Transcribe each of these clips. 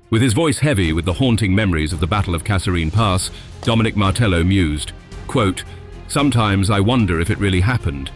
With his voice heavy with the haunting memories of the Battle of Kasserine Pass, Dominic Martello mused, quote, "Sometimes I wonder if it really happened."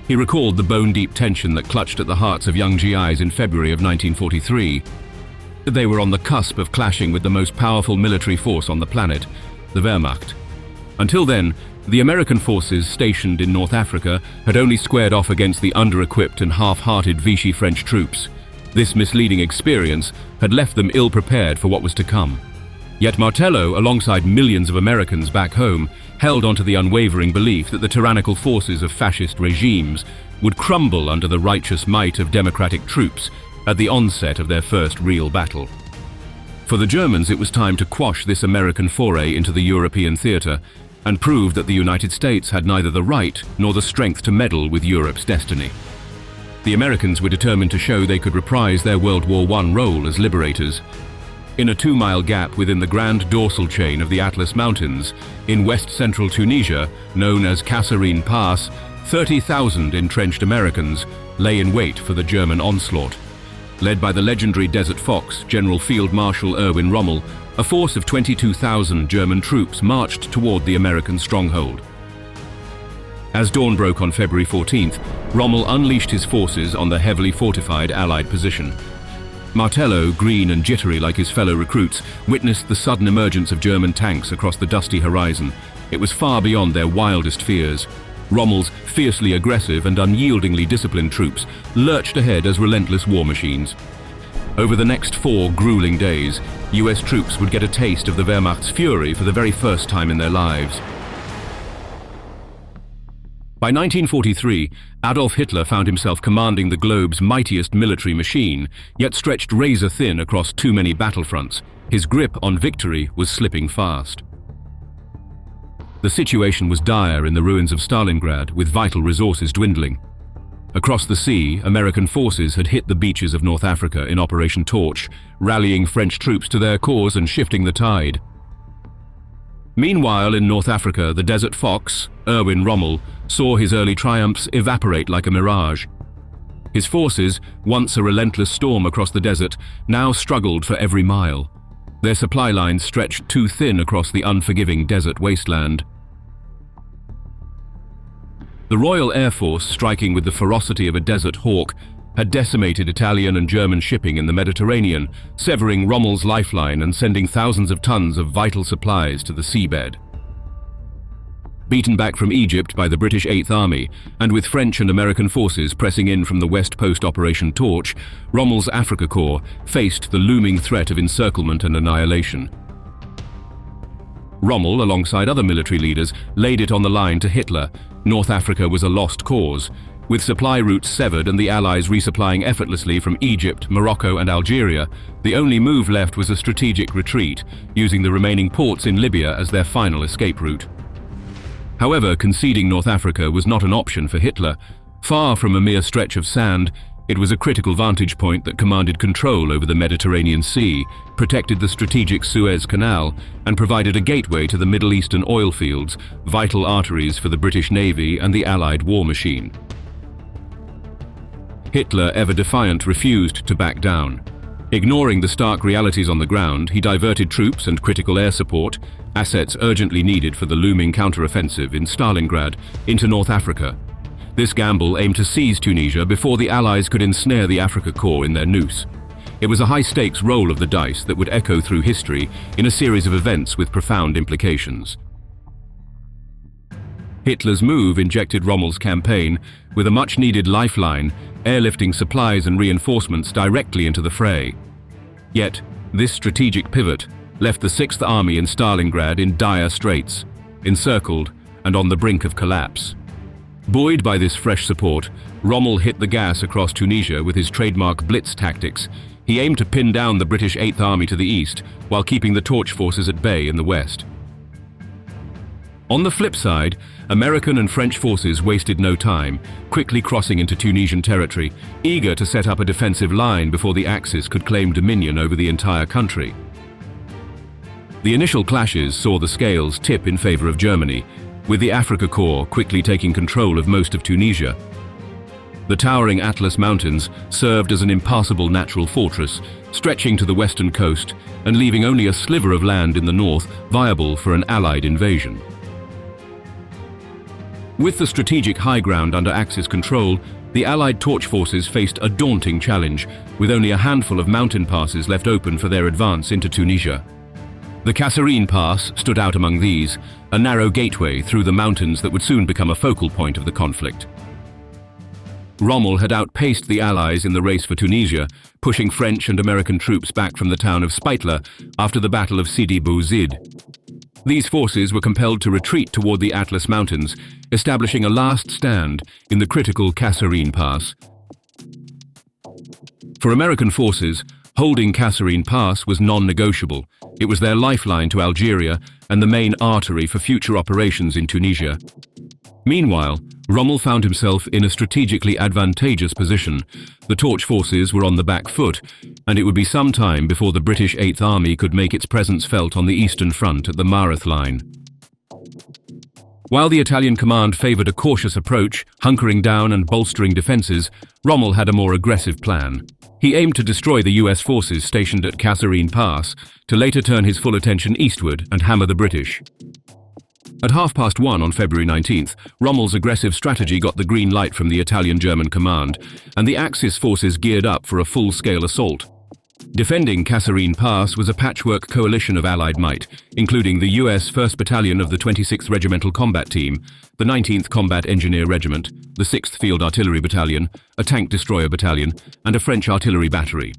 He recalled the bone-deep tension that clutched at the hearts of young GIs in February of 1943. They were on the cusp of clashing with the most powerful military force on the planet, the Wehrmacht. Until then, the American forces stationed in North Africa had only squared off against the under-equipped and half-hearted Vichy French troops. This misleading experience had left them ill-prepared for what was to come. Yet Martello, alongside millions of Americans back home, held onto the unwavering belief that the tyrannical forces of fascist regimes would crumble under the righteous might of democratic troops at the onset of their first real battle. For the Germans, it was time to quash this American foray into the European theater and prove that the United States had neither the right nor the strength to meddle with Europe's destiny. The Americans were determined to show they could reprise their World War I role as liberators. In a 2-mile gap within the grand dorsal chain of the Atlas Mountains, in west-central Tunisia, known as Kasserine Pass, 30,000 entrenched Americans lay in wait for the German onslaught. Led by the legendary Desert Fox, General Field Marshal Erwin Rommel, a force of 22,000 German troops marched toward the American stronghold. As dawn broke on February 14th, Rommel unleashed his forces on the heavily fortified Allied position. Martello, green and jittery like his fellow recruits, witnessed the sudden emergence of German tanks across the dusty horizon. It was far beyond their wildest fears. Rommel's fiercely aggressive and unyieldingly disciplined troops lurched ahead as relentless war machines. Over the next 4 grueling days, US troops would get a taste of the Wehrmacht's fury for the very first time in their lives. By 1943, Adolf Hitler found himself commanding the globe's mightiest military machine, yet stretched razor-thin across too many battlefronts. His grip on victory was slipping fast. The situation was dire in the ruins of Stalingrad, with vital resources dwindling. Across the sea, American forces had hit the beaches of North Africa in Operation Torch, rallying French troops to their cause and shifting the tide. Meanwhile, in North Africa, the Desert Fox, Erwin Rommel, saw his early triumphs evaporate like a mirage. His forces, once a relentless storm across the desert, now struggled for every mile. Their supply lines stretched too thin across the unforgiving desert wasteland. The Royal Air Force, striking with the ferocity of a desert hawk, had decimated Italian and German shipping in the Mediterranean, severing Rommel's lifeline and sending thousands of tons of vital supplies to the seabed. Beaten back from Egypt by the British 8th Army, and with French and American forces pressing in from the west post-Operation Torch, Rommel's Afrika Korps faced the looming threat of encirclement and annihilation. Rommel, alongside other military leaders, laid it on the line to Hitler. North Africa was a lost cause. With supply routes severed and the Allies resupplying effortlessly from Egypt, Morocco and Algeria, the only move left was a strategic retreat, using the remaining ports in Libya as their final escape route. However, conceding North Africa was not an option for Hitler. Far from a mere stretch of sand, it was a critical vantage point that commanded control over the Mediterranean Sea, protected the strategic Suez Canal, and provided a gateway to the Middle Eastern oil fields, vital arteries for the British Navy and the Allied war machine. Hitler, ever defiant, refused to back down. Ignoring the stark realities on the ground, he diverted troops and critical air support, assets urgently needed for the looming counteroffensive in Stalingrad, into North Africa. This gamble aimed to seize Tunisia before the Allies could ensnare the Afrika Korps in their noose. It was a high-stakes roll of the dice that would echo through history in a series of events with profound implications. Hitler's move injected Rommel's campaign with a much-needed lifeline, airlifting supplies and reinforcements directly into the fray. Yet, this strategic pivot left the 6th Army in Stalingrad in dire straits, encircled and on the brink of collapse. Buoyed by this fresh support, Rommel hit the gas across Tunisia with his trademark blitz tactics. He aimed to pin down the British 8th Army to the east, while keeping the Torch forces at bay in the west. On the flip side, American and French forces wasted no time, quickly crossing into Tunisian territory, eager to set up a defensive line before the Axis could claim dominion over the entire country. The initial clashes saw the scales tip in favor of Germany, with the Afrika Korps quickly taking control of most of Tunisia. The towering Atlas Mountains served as an impassable natural fortress, stretching to the western coast and leaving only a sliver of land in the north viable for an Allied invasion. With the strategic high ground under Axis control, the Allied torch forces faced a daunting challenge, with only a handful of mountain passes left open for their advance into Tunisia. The Kasserine Pass stood out among these, a narrow gateway through the mountains that would soon become a focal point of the conflict. Rommel had outpaced the Allies in the race for Tunisia, pushing French and American troops back from the town of Spitler after the Battle of Sidi Bou Zid. These forces were compelled to retreat toward the Atlas Mountains, establishing a last stand in the critical Kasserine Pass. For American forces, holding Kasserine Pass was non-negotiable. It was their lifeline to Algeria and the main artery for future operations in Tunisia. Meanwhile, Rommel found himself in a strategically advantageous position. The torch forces were on the back foot, and it would be some time before the British Eighth Army could make its presence felt on the Eastern Front at the Mareth Line. While the Italian command favoured a cautious approach, hunkering down and bolstering defences, Rommel had a more aggressive plan. He aimed to destroy the US forces stationed at Kasserine Pass, to later turn his full attention eastward and hammer the British. At 1:30 on February 19th, Rommel's aggressive strategy got the green light from the Italian-German command, and the Axis forces geared up for a full-scale assault. Defending Kasserine Pass was a patchwork coalition of Allied might, including the US 1st Battalion of the 26th Regimental Combat Team, the 19th Combat Engineer Regiment, the 6th Field Artillery Battalion, a Tank Destroyer Battalion, and a French artillery battery.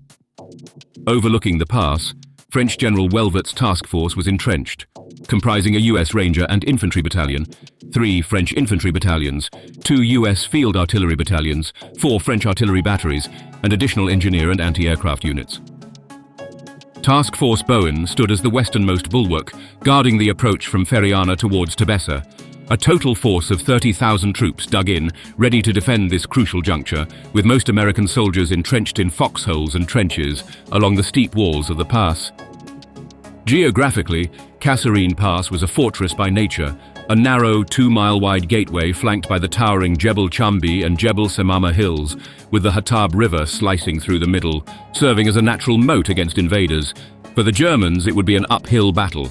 Overlooking the pass, French General Welvet's task force was entrenched, comprising a US Ranger and Infantry Battalion, 3 French Infantry Battalions, 2 US Field Artillery Battalions, 4 French artillery batteries, and additional engineer and anti-aircraft units. Task Force Bowen stood as the westernmost bulwark, guarding the approach from Feriana towards Tebessa. A total force of 30,000 troops dug in, ready to defend this crucial juncture, with most American soldiers entrenched in foxholes and trenches along the steep walls of the pass. Geographically, Kasserine Pass was a fortress by nature, a narrow 2-mile-wide gateway flanked by the towering Jebel Chambi and Jebel Semama hills, with the Hatab River slicing through the middle, serving as a natural moat against invaders. For the Germans, it would be an uphill battle.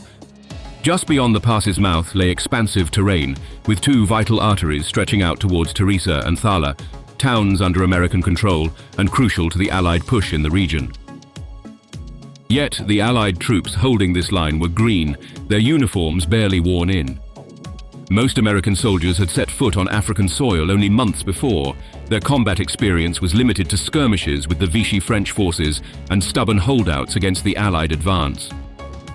Just beyond the pass's mouth lay expansive terrain, with 2 vital arteries stretching out towards Teresa and Thala, towns under American control and crucial to the Allied push in the region. Yet the Allied troops holding this line were green, their uniforms barely worn in. Most American soldiers had set foot on African soil only months before. Their combat experience was limited to skirmishes with the Vichy French forces and stubborn holdouts against the Allied advance.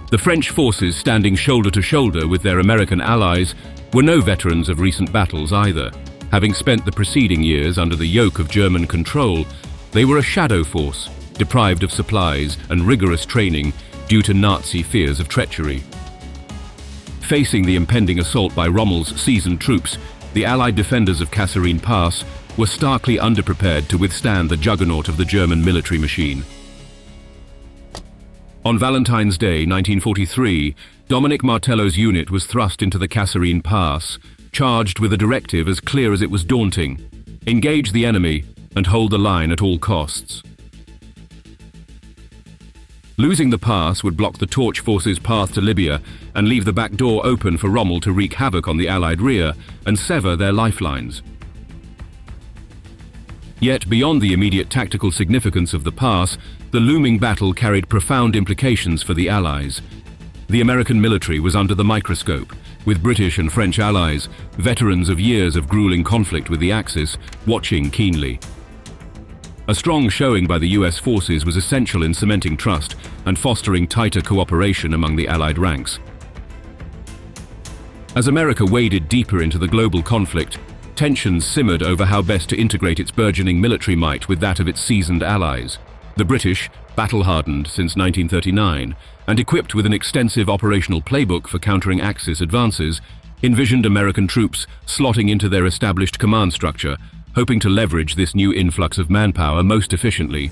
The French forces, standing shoulder to shoulder with their American allies, were no veterans of recent battles either. Having spent the preceding years under the yoke of German control, they were a shadow force, deprived of supplies and rigorous training due to Nazi fears of treachery. Facing the impending assault by Rommel's seasoned troops, the Allied defenders of Kasserine Pass were starkly underprepared to withstand the juggernaut of the German military machine. On Valentine's Day 1943, Dominic Martello's unit was thrust into the Kasserine Pass, charged with a directive as clear as it was daunting: engage the enemy and hold the line at all costs. Losing the pass would block the Torch Force's path to Libya and leave the back door open for Rommel to wreak havoc on the Allied rear and sever their lifelines. Yet, beyond the immediate tactical significance of the pass, the looming battle carried profound implications for the Allies. The American military was under the microscope, with British and French allies, veterans of years of grueling conflict with the Axis, watching keenly. A strong showing by the US forces was essential in cementing trust and fostering tighter cooperation among the Allied ranks. As America waded deeper into the global conflict, tensions simmered over how best to integrate its burgeoning military might with that of its seasoned allies. The British, battle-hardened since 1939 and equipped with an extensive operational playbook for countering Axis advances, envisioned American troops slotting into their established command structure, hoping to leverage this new influx of manpower most efficiently.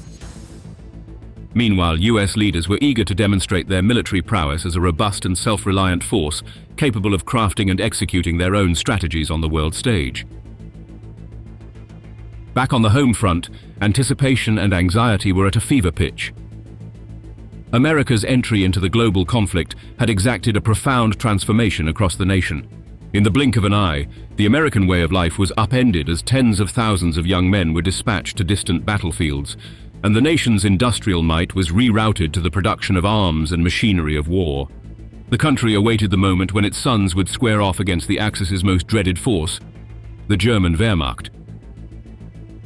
Meanwhile, US leaders were eager to demonstrate their military prowess as a robust and self-reliant force, capable of crafting and executing their own strategies on the world stage. Back on the home front, anticipation and anxiety were at a fever pitch. America's entry into the global conflict had exacted a profound transformation across the nation. In the blink of an eye, the American way of life was upended as tens of thousands of young men were dispatched to distant battlefields, and the nation's industrial might was rerouted to the production of arms and machinery of war. The country awaited the moment when its sons would square off against the Axis's most dreaded force, the German Wehrmacht.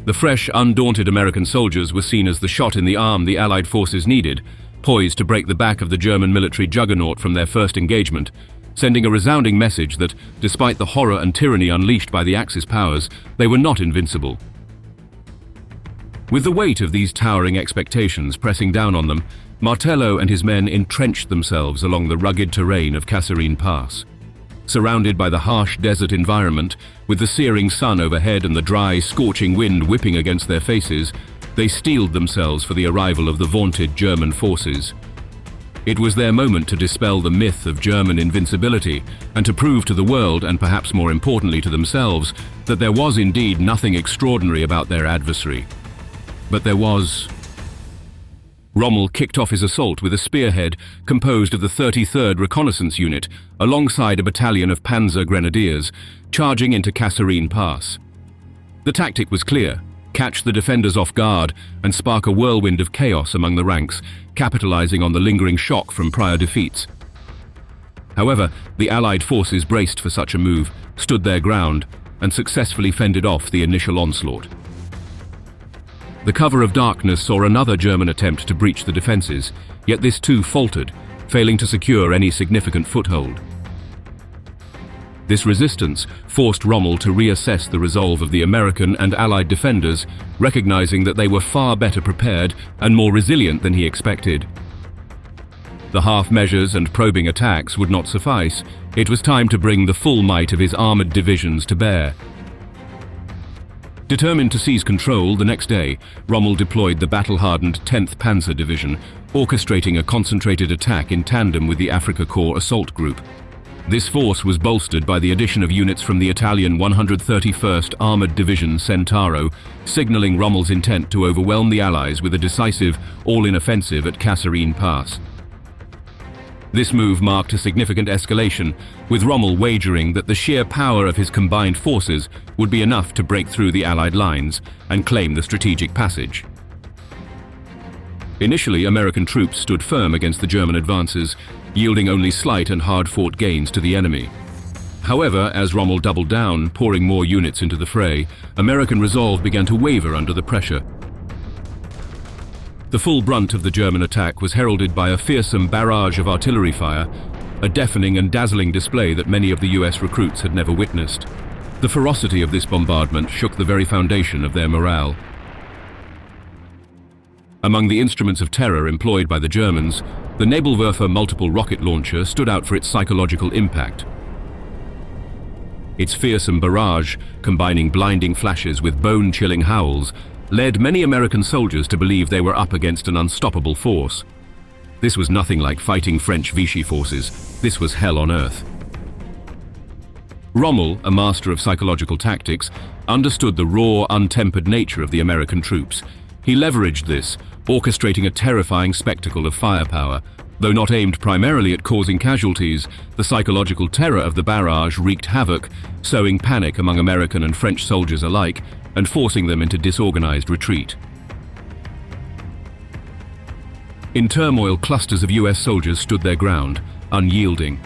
The fresh, undaunted American soldiers were seen as the shot in the arm the Allied forces needed, poised to break the back of the German military juggernaut from their first engagement, sending a resounding message that, despite the horror and tyranny unleashed by the Axis powers, they were not invincible. With the weight of these towering expectations pressing down on them, Martello and his men entrenched themselves along the rugged terrain of Kasserine Pass. Surrounded by the harsh desert environment, with the searing sun overhead and the dry, scorching wind whipping against their faces, they steeled themselves for the arrival of the vaunted German forces. It was their moment to dispel the myth of German invincibility and to prove to the world, and perhaps more importantly to themselves, that there was indeed nothing extraordinary about their adversary. But there was. Rommel kicked off his assault with a spearhead composed of the 33rd Reconnaissance Unit alongside a battalion of Panzer Grenadiers, charging into Kasserine Pass. The tactic was clear: catch the defenders off guard and spark a whirlwind of chaos among the ranks, capitalizing on the lingering shock from prior defeats. However, the Allied forces braced for such a move, stood their ground, and successfully fended off the initial onslaught. The cover of darkness saw another German attempt to breach the defenses, yet this too faltered, failing to secure any significant foothold. This resistance forced Rommel to reassess the resolve of the American and Allied defenders, recognizing that they were far better prepared and more resilient than he expected. The half measures and probing attacks would not suffice. It was time to bring the full might of his armored divisions to bear. Determined to seize control, the next day, Rommel deployed the battle-hardened 10th Panzer Division, orchestrating a concentrated attack in tandem with the Afrika Korps assault group. This force was bolstered by the addition of units from the Italian 131st Armored Division Centauro, signaling Rommel's intent to overwhelm the Allies with a decisive, all-in offensive at Kasserine Pass. This move marked a significant escalation, with Rommel wagering that the sheer power of his combined forces would be enough to break through the Allied lines and claim the strategic passage. Initially, American troops stood firm against the German advances, yielding only slight and hard-fought gains to the enemy. However, as Rommel doubled down, pouring more units into the fray, American resolve began to waver under the pressure. The full brunt of the German attack was heralded by a fearsome barrage of artillery fire, a deafening and dazzling display that many of the US recruits had never witnessed. The ferocity of this bombardment shook the very foundation of their morale. Among the instruments of terror employed by the Germans, the Nebelwerfer multiple rocket launcher stood out for its psychological impact. Its fearsome barrage, combining blinding flashes with bone-chilling howls, led many American soldiers to believe they were up against an unstoppable force. This was nothing like fighting French Vichy forces. This was hell on earth. Rommel, a master of psychological tactics, understood the raw, untempered nature of the American troops. He leveraged this, orchestrating a terrifying spectacle of firepower. Though not aimed primarily at causing casualties, the psychological terror of the barrage wreaked havoc, sowing panic among American and French soldiers alike, and forcing them into disorganized retreat. In turmoil, clusters of US soldiers stood their ground, unyielding.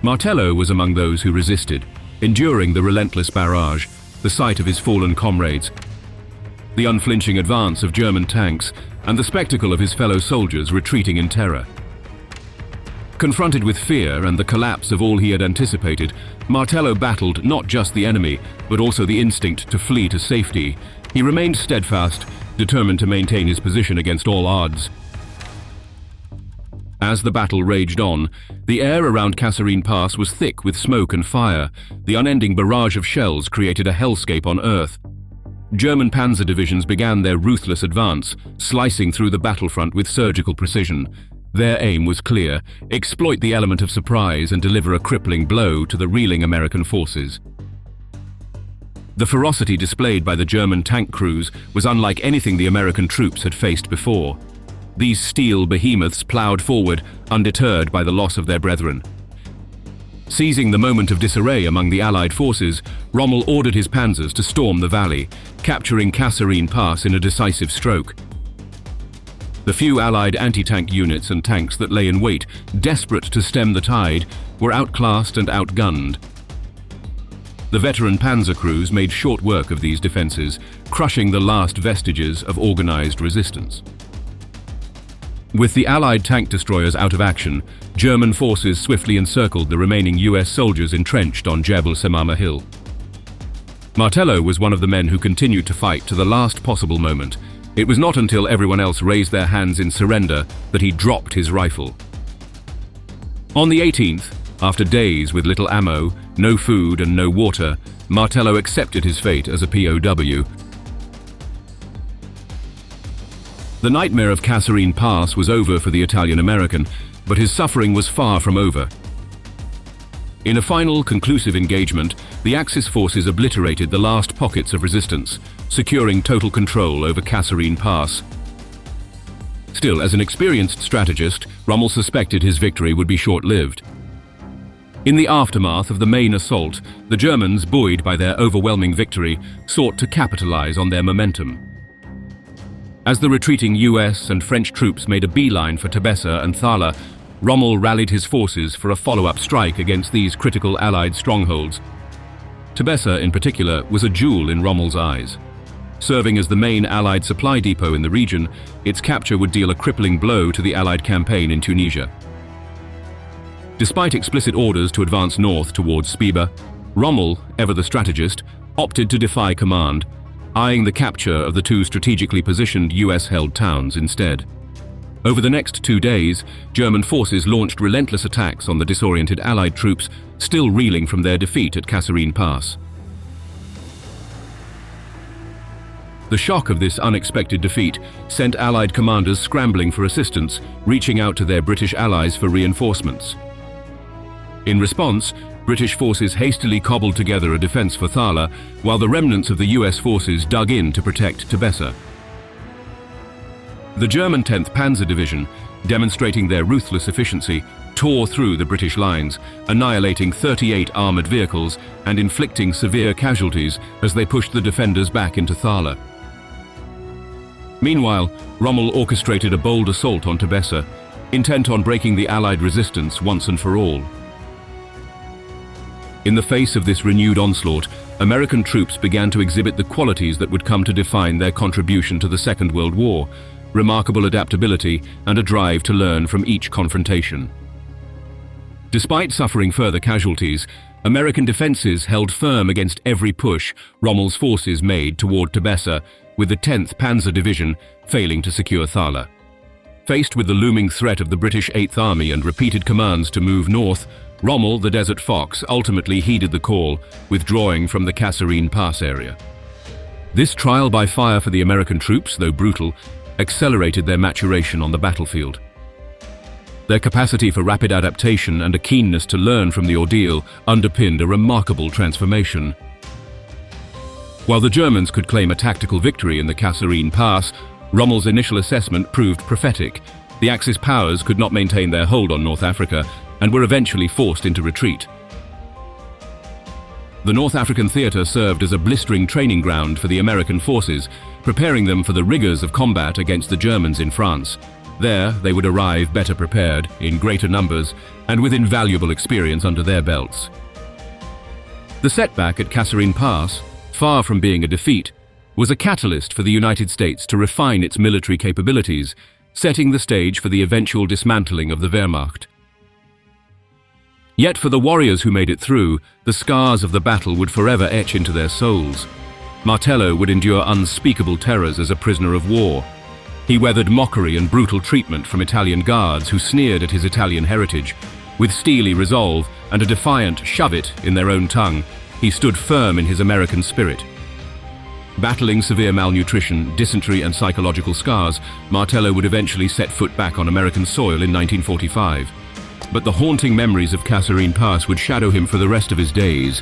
Martello was among those who resisted, enduring the relentless barrage, the sight of his fallen comrades, the unflinching advance of German tanks, and the spectacle of his fellow soldiers retreating in terror. Confronted with fear and the collapse of all he had anticipated, Martello battled not just the enemy, but also the instinct to flee to safety. He remained steadfast, determined to maintain his position against all odds. As the battle raged on, the air around Kasserine Pass was thick with smoke and fire. The unending barrage of shells created a hellscape on Earth. German panzer divisions began their ruthless advance, slicing through the battlefront with surgical precision. Their aim was clear: exploit the element of surprise and deliver a crippling blow to the reeling American forces. The ferocity displayed by the German tank crews was unlike anything the American troops had faced before. These steel behemoths ploughed forward, undeterred by the loss of their brethren. Seizing the moment of disarray among the Allied forces, Rommel ordered his panzers to storm the valley, capturing Kasserine Pass in a decisive stroke. The few Allied anti-tank units and tanks that lay in wait, desperate to stem the tide, were outclassed and outgunned. The veteran panzer crews made short work of these defenses, crushing the last vestiges of organized resistance. With the Allied tank destroyers out of action, German forces swiftly encircled the remaining US soldiers entrenched on Jebel Semama Hill. Martello was one of the men who continued to fight to the last possible moment. It was not until everyone else raised their hands in surrender that he dropped his rifle. On the 18th, after days with little ammo, no food and no water, Martello accepted his fate as a POW. The nightmare of Kasserine Pass was over for the Italian-American, but his suffering was far from over. In a final, conclusive engagement, the Axis forces obliterated the last pockets of resistance, securing total control over Kasserine Pass. Still, as an experienced strategist, Rommel suspected his victory would be short-lived. In the aftermath of the main assault, the Germans, buoyed by their overwhelming victory, sought to capitalize on their momentum. As the retreating US and French troops made a beeline for Tebessa and Thala, Rommel rallied his forces for a follow-up strike against these critical Allied strongholds. Tebessa, in particular, was a jewel in Rommel's eyes. Serving as the main Allied supply depot in the region, its capture would deal a crippling blow to the Allied campaign in Tunisia. Despite explicit orders to advance north towards Spiba, Rommel, ever the strategist, opted to defy command, eyeing the capture of the two strategically positioned US-held towns instead. Over the next 2 days, German forces launched relentless attacks on the disoriented Allied troops, still reeling from their defeat at Kasserine Pass. The shock of this unexpected defeat sent Allied commanders scrambling for assistance, reaching out to their British allies for reinforcements. In response, British forces hastily cobbled together a defense for Thala, while the remnants of the US forces dug in to protect Tebessa. The German 10th Panzer Division, demonstrating their ruthless efficiency, tore through the British lines, annihilating 38 armored vehicles and inflicting severe casualties as they pushed the defenders back into Thala. Meanwhile, Rommel orchestrated a bold assault on Tebessa, intent on breaking the Allied resistance once and for all. In the face of this renewed onslaught, American troops began to exhibit the qualities that would come to define their contribution to the Second World War: remarkable adaptability and a drive to learn from each confrontation. Despite suffering further casualties, American defenses held firm against every push Rommel's forces made toward Tebessa, with the 10th Panzer Division failing to secure Thala. Faced with the looming threat of the British 8th Army and repeated commands to move north, Rommel, the Desert Fox, ultimately heeded the call, withdrawing from the Kasserine Pass area. This trial by fire for the American troops, though brutal, accelerated their maturation on the battlefield. Their capacity for rapid adaptation and a keenness to learn from the ordeal underpinned a remarkable transformation. While the Germans could claim a tactical victory in the Kasserine Pass, Rommel's initial assessment proved prophetic. The Axis powers could not maintain their hold on North Africa and were eventually forced into retreat. The North African theater served as a blistering training ground for the American forces, preparing them for the rigors of combat against the Germans in France. There, they would arrive better prepared, in greater numbers, and with invaluable experience under their belts. The setback at Kasserine Pass, far from being a defeat, was a catalyst for the United States to refine its military capabilities, setting the stage for the eventual dismantling of the Wehrmacht. Yet for the warriors who made it through, the scars of the battle would forever etch into their souls. Martello would endure unspeakable terrors as a prisoner of war. He weathered mockery and brutal treatment from Italian guards who sneered at his Italian heritage. With steely resolve and a defiant "shove it" in their own tongue, he stood firm in his American spirit. Battling severe malnutrition, dysentery and psychological scars, Martello would eventually set foot back on American soil in 1945. But the haunting memories of Kasserine Pass would shadow him for the rest of his days.